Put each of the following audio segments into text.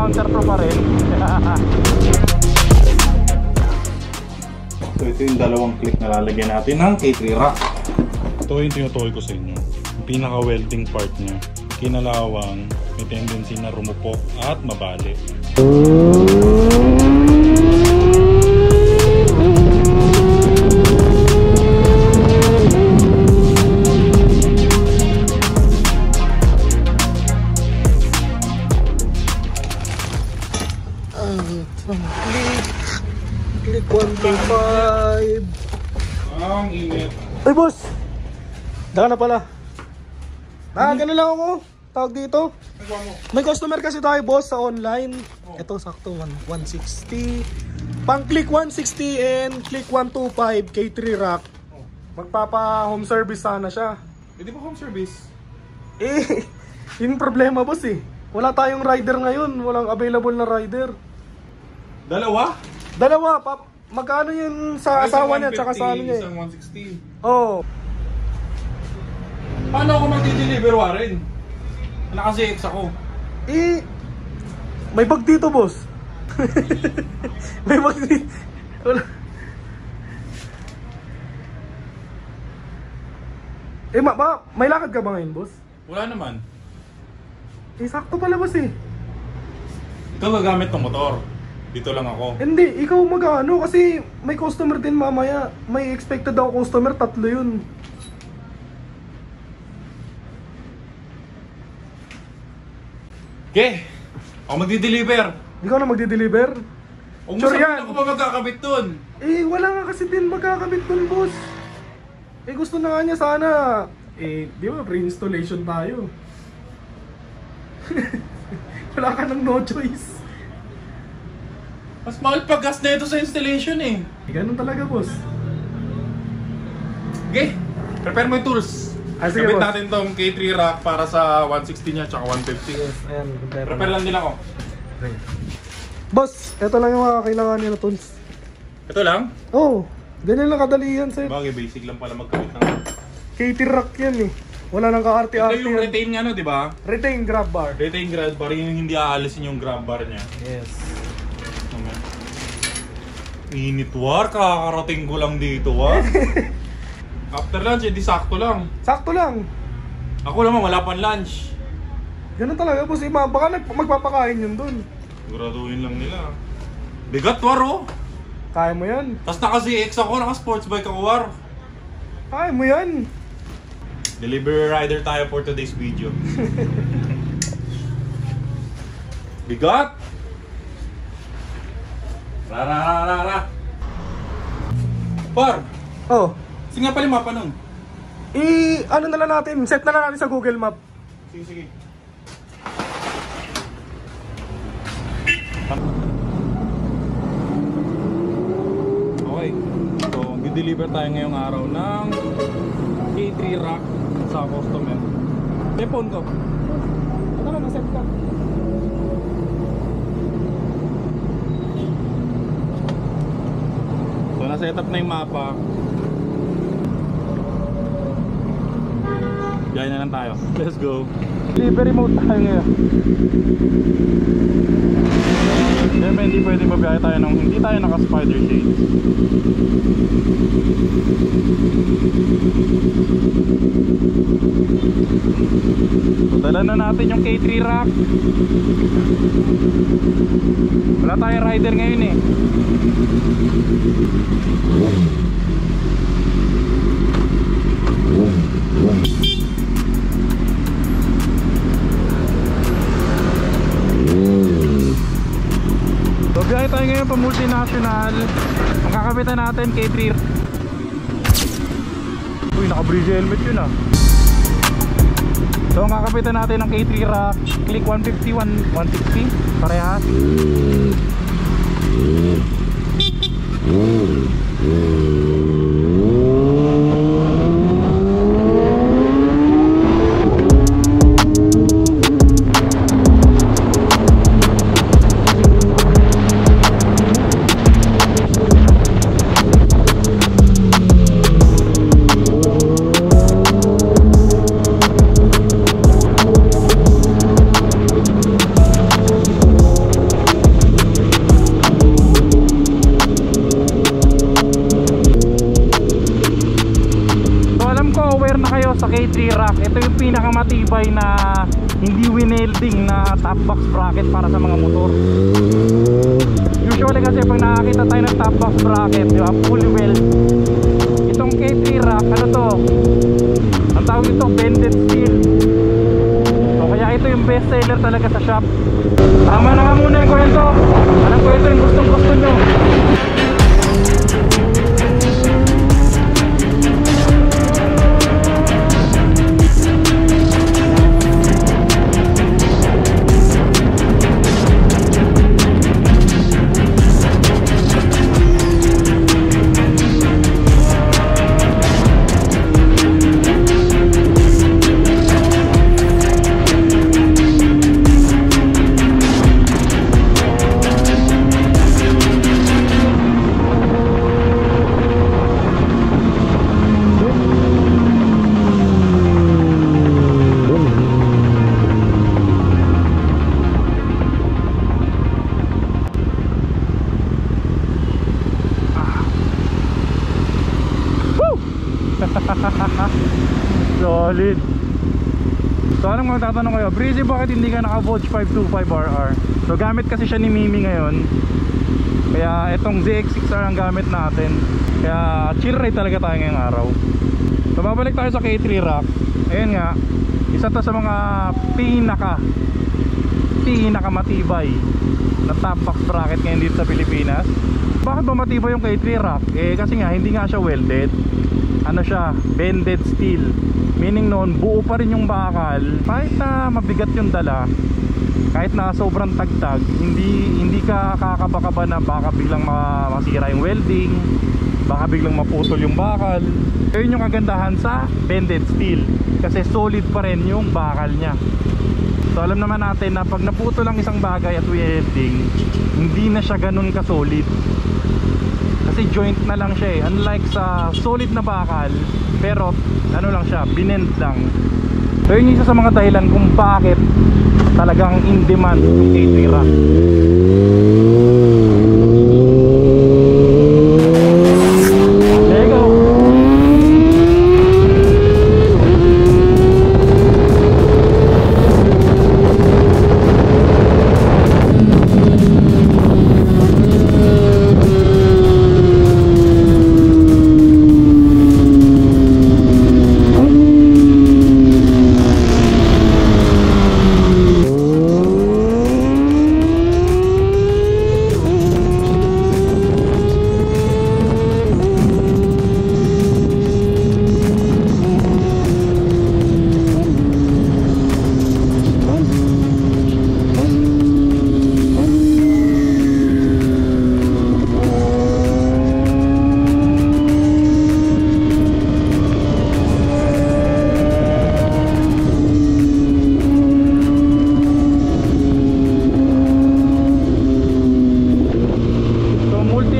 counterproof pa rin. So ito yung dalawang click na lalagyan natin ng K3 rack. Ito yung tinutukoy ko sa inyo. Yung pinaka-welding part niya. Kinalawang, may tendency na rumupok at mabali. Click 125. Ang init. Ay boss! Daka na pala. Ganun lang ako. Tawag dito. May customer kasi tayo boss sa online. Ito sakto 160. Pang click 160 and click 125 K3 rack. Magpapa home service sana siya. Pwede ba home service? Yung problema boss wala tayong rider ngayon. Walang available na rider. Dalawa? Dalawa, magkano yun sa asawa niya tsaka sa ano niya Isang 160. Oo. Paano ako mag-deliver Warren? Naka-CX ako. May bag dito boss. May bag dito. Wala. May lakad ka ba ngayon boss? Wala naman. Sakto pala boss Ikaw gagamit ng motor. Dito lang ako. Hindi, ikaw mag-ano kasi may customer din mamaya. May expected ako customer, 3 yun. Okay. Ako magdi-deliver. Ikaw na magdi-deliver? Sure yan. Ako ba magkakabit dun? Wala nga kasi din magkakabit dun boss. Gusto na nga niya sana. Di ba pre-installation tayo. Wala ka nang no choice. Mas mahal pa gas na ito sa installation Ganun talaga boss. Okay, prepare mo yung tools. Sige, Kabit boss. natin tong K3 rack para sa 160 niya tsaka 150. Yes, ayan. Prepare lang din ako. Boss, ito lang yung mga kailangan niya na tools. Ito lang? Ganyan lang kadali yan sir. Bagay, basic lang pala magkabit ng K3 rack yan Wala nang ito ka-arte-arte yung yan. retain nga no, di ba? Retain grab bar. Retain grab bar, yung hindi aalisin yung grab bar niya. Yes. Init war, kakarating ko lang dito After lunch, edi sakto lang. Sakto lang. Ako naman, wala pang lunch. Ganun talaga boss. Baka magpapakain yun dun. Siguraduhin lang nila. Bigat war Kaya mo yan. Tapos naka-CX ako, naka-sports bike ako war. Kaya mo yan. Delivery rider tayo for today's video. Bigat! Rarararara! Par! Sige nga pala yung mapa nun. Ano na lang natin, set na lang natin sa Google Map. Sige. Okay. So, di-deliver tayo ngayong araw ng K3 rack sa customer. May phone ko. Ano na, set ka. So, na-set up na yung mapa. Gaya na lang tayo. Let's go. Delivery mode tayo ngayon. Siyempre hindi pwede mabiyahe tayo nung hindi tayo naka-spider shades. So dala na natin yung K3 rack. Wala tayong rider ngayon So biyahe tayo ngayon pa multinational. Ang kakabitan natin K3. Uy, naka-breeze helmet yun So ang kakabitan natin ng K3 rack, click 150, 160 parehas. Feeling ko aware na kayo sa K3 rack. Ito yung pinakamatibay na hindi winelding na top box bracket para sa mga motor. Usually kasi pag nakakita tayo ng top box bracket, yung fully weld, itong K3 rack, ano to? Ang tawag ito, bended steel. So kaya ito yung best seller talaga sa shop. Tama na nga muna yung kwento. Anong kwento yung gustong gusto nyo? Solid. So anong magtatanong kayo, Breezy, bakit hindi ka naka Volge 525RR? So gamit kasi siya ni Mimi ngayon, kaya itong ZX6R ang gamit natin. Kaya chill ride talaga tayo ngayong araw. So babalik tayo sa K3 rack. Ayun nga, isa to sa mga pinakamatibay na top box bracket ngayon dito sa Pilipinas. Bakit ba matibay yung K3 rack? Kasi nga hindi nga siya welded. Ano siya, bended steel, meaning noon buo pa rin yung bakal. Kahit na mabigat yung dala, kahit na sobrang tagtag, hindi ka kakabaka na baka biglang masira yung welding, baka biglang maputol yung bakal. Yun yung kagandahan sa bended steel, kasi solid pa rin yung bakal nya. So alam naman natin na pag naputol ang isang bagay at welding, hindi na siya ganun ka solid, kasi joint na lang siya eh. Unlike sa solid na bakal, pero ano lang siya, binend lang. So yun yung isa sa mga dahilan kung bakit talagang in demand yung K3 rack. There you go.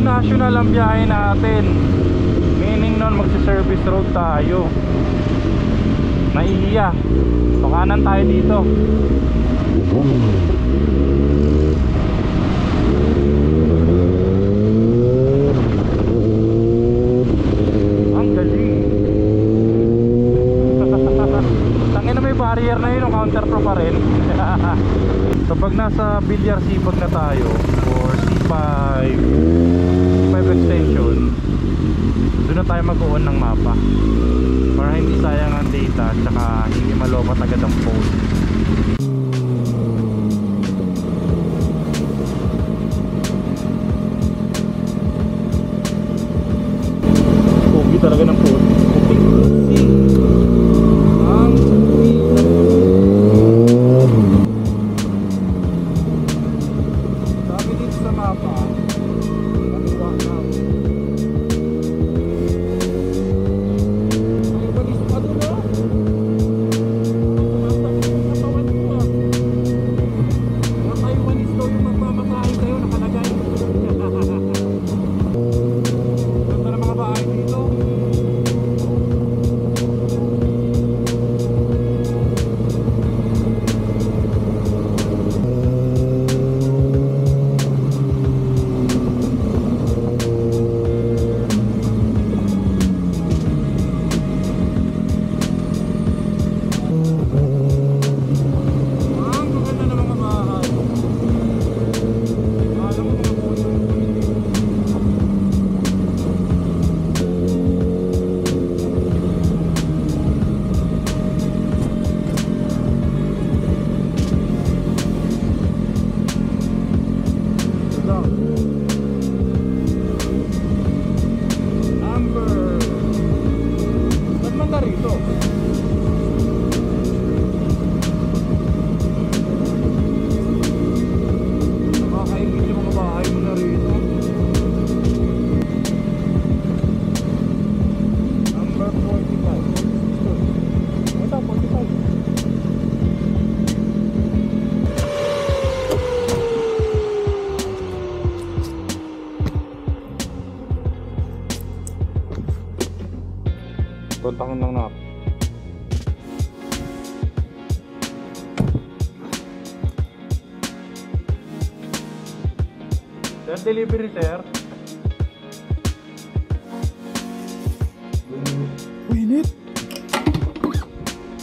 National ang biyahe natin, meaning nun magsi-service road tayo. Naiiya. So kanan tayo dito. Ang galing. Tangin na may barrier na yun, counter pro pa rin. So pag nasa Bilyar Sipag na tayo or C5 extension, doon na tayo mag-on ng mapa para hindi sayang ang data at saka hindi malobat agad ang phone. Pogi talaga ng phone. Sabi dito sa mapa, ka rito. Nakakaingit yung mga bahay mo na rito. Number 45. Ito, 45. Kontakin lang natin. Sir, delivery sir. Winit.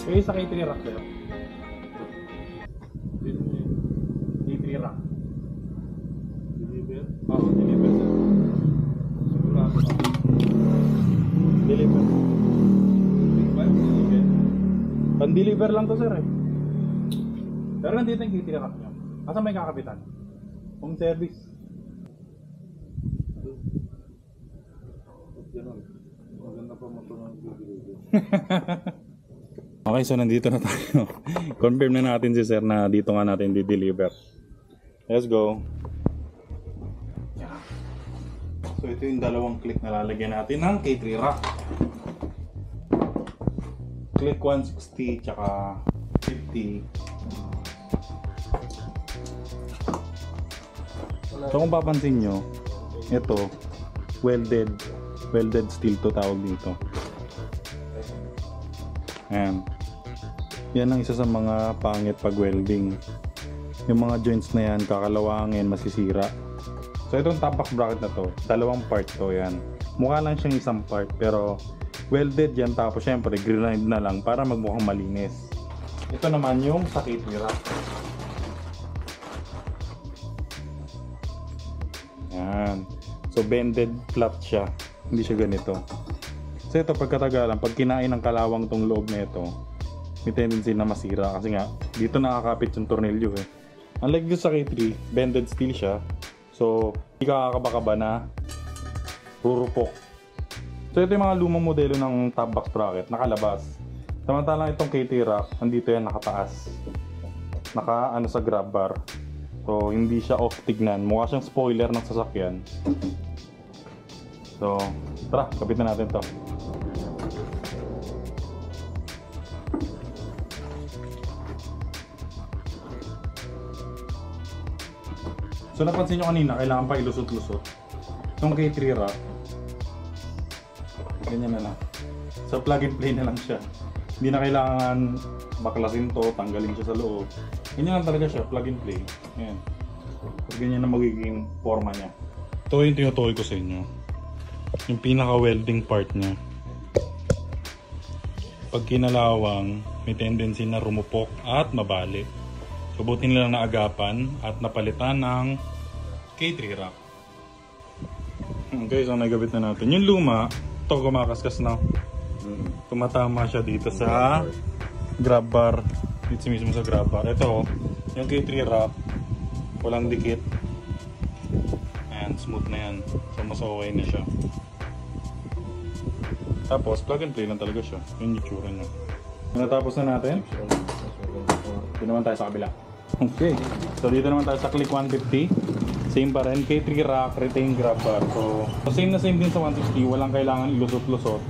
Kayo sa K3 rack sir. K3 rack. Deliver? Oo, deliver sir. Sigurado ka. Deliver. Pan-deliver lang to sir eh. Pero nandito yung K3 rack nyo. Asa may kakapitan? Home service. Okay, so nandito na tayo. Confirm na natin si sir na dito nga natin di-deliver. Let's go. So ito yung dalawang click na lalagyan natin ng K3 rack. Click 160 tsaka 50. So kung papansin nyo, ito welded steel to tawag dito. Ayan. Yan ang isa sa mga pangit pag welding. Yung mga joints na yan kakalawangin, masisira. So itong top box bracket na to, dalawang part to yan. Mukha lang siyang isang part pero welded yan, tapos syempre grind na lang para magmukhang malinis. Ito naman yung sa K3 rack. Yan. So bended flat siya, hindi siya ganito. So ito pagkatagalan, pag kinain ng kalawang tong loob na ito, may tendency na masira kasi nga dito nakakapit yung tornilyo eh. Unlike dito sa K3, bended steel siya. So hindi ka kakabaka na rurupok. So ito yung mga lumang modelo ng top box bracket, nakalabas. Samantalang itong K3 rack, nandito yan nakataas. Naka ano sa grab bar. So hindi siya off tignan, mukha siyang spoiler ng sasakyan. So tara, kapitan natin to. So napansin nyo kanina, kailangan pa ilusot-lusot. Itong K3 rack, ganyan na lang. So plug and play na lang siya. Hindi na kailangan baklasin to, tanggalin siya sa loob. Ganyan lang talaga siya, plug and play. Ayan. So ganyan na magiging forma niya. Ito yung tinutukoy ko sa inyo. Yung pinaka-welding part niya. Pag kinalawang, may tendency na rumupok at mabali. So buti nila naagapan at napalitan ng K3 rack. Okay, so nagabit na natin. Yung luma, ito kumakaskas na. Tumatama siya dito sa grab bar. Dito mismo sa grab bar. Ito, yung K3 rack, walang dikit. Ayan, smooth na yan. So mas okay na siya. Tapos plug and play lang talaga siya. Yun yung tsura niya. Natapos na natin. Dito naman tayo sa kabila. Okay, so dito naman tayo sa Click 150. Same pa rin, K3 rack, retain grab bar. So same na same din sa 160. Walang kailangan ilusot-lusot.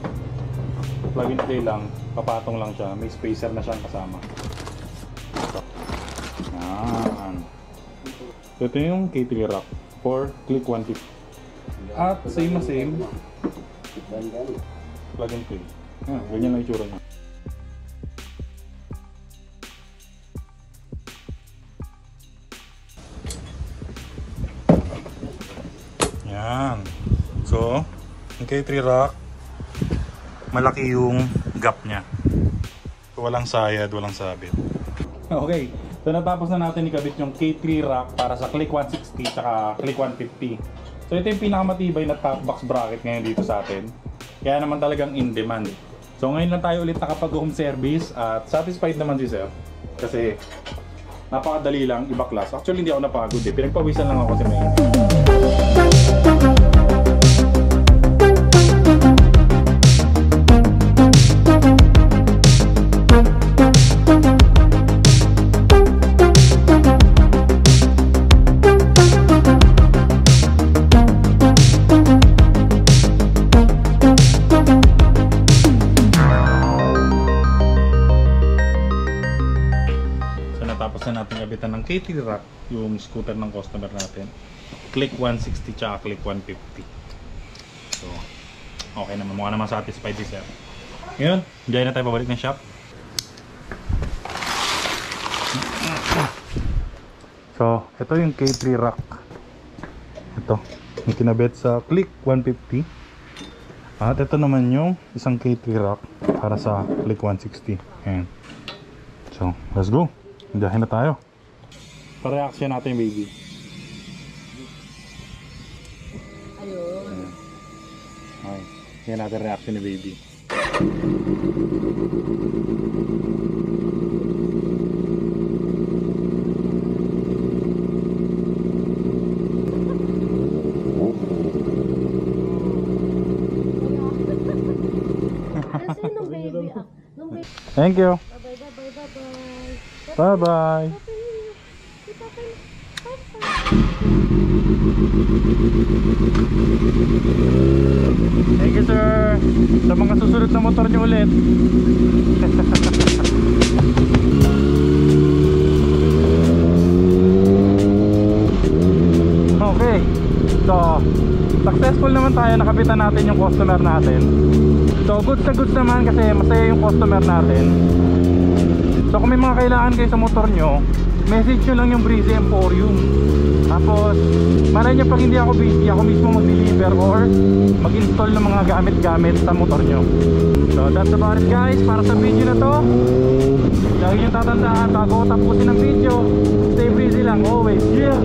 Plug and play lang, papatong lang siya. May spacer na siyang kasama. Yan. So ito yung K3 rack for Click 150. At same na same, plug and play. Yan, ganyan lang yung tsura niya. Yan. So, yung K3 rack, malaki yung gap niya. So, walang sayad, walang sabit. Okay. So, natapos na natin ikabit yung K3 rack para sa Click 160 at Click 150. So, ito yung pinakamatibay na top box bracket ngayon dito sa atin. Kaya naman talagang in demand. So, ngayon lang tayo ulit nakapag-home service at satisfied naman si sir. Kasi, napakadali lang ibaklas. Actually, hindi ako napagod eh. Pinagpawisan lang ako kasi may Tapos na natin kabitan ng KT rack yung scooter ng customer natin. Click 160 tsaka click 150. So, okay naman. Mukha naman satisfied si sir. Ngayon, diyan na tayo pabalik ng shop. So, ito yung K3 rack. Ito, yung kinabit sa click 150. At ito naman yung isang K3 rack para sa click 160. Ayan. So, let's go. Diyan na tayo. Pa-reaction natin, baby. Ayun. Okay. Yan natin reaction ni baby. Thank you. Bye bye. Thank you sir. Sa mga susunod na motor niyo ulit. Okay. So, successful naman tayo, nakapitan natin yung customer natin. So, goods na goods naman kasi masaya yung customer natin. So, kung may mga kailangan kayo sa motor nyo, message nyo lang yung Breezy Emporium. Tapos, malay nyo pag hindi ako busy, ako mismo mag-deliver or mag-install ng mga gamit-gamit sa motor nyo. So, that's about it guys, para sa video na to. Lagi nyo tatandaan, bago tapusin ang video, stay breezy lang always. Yeah!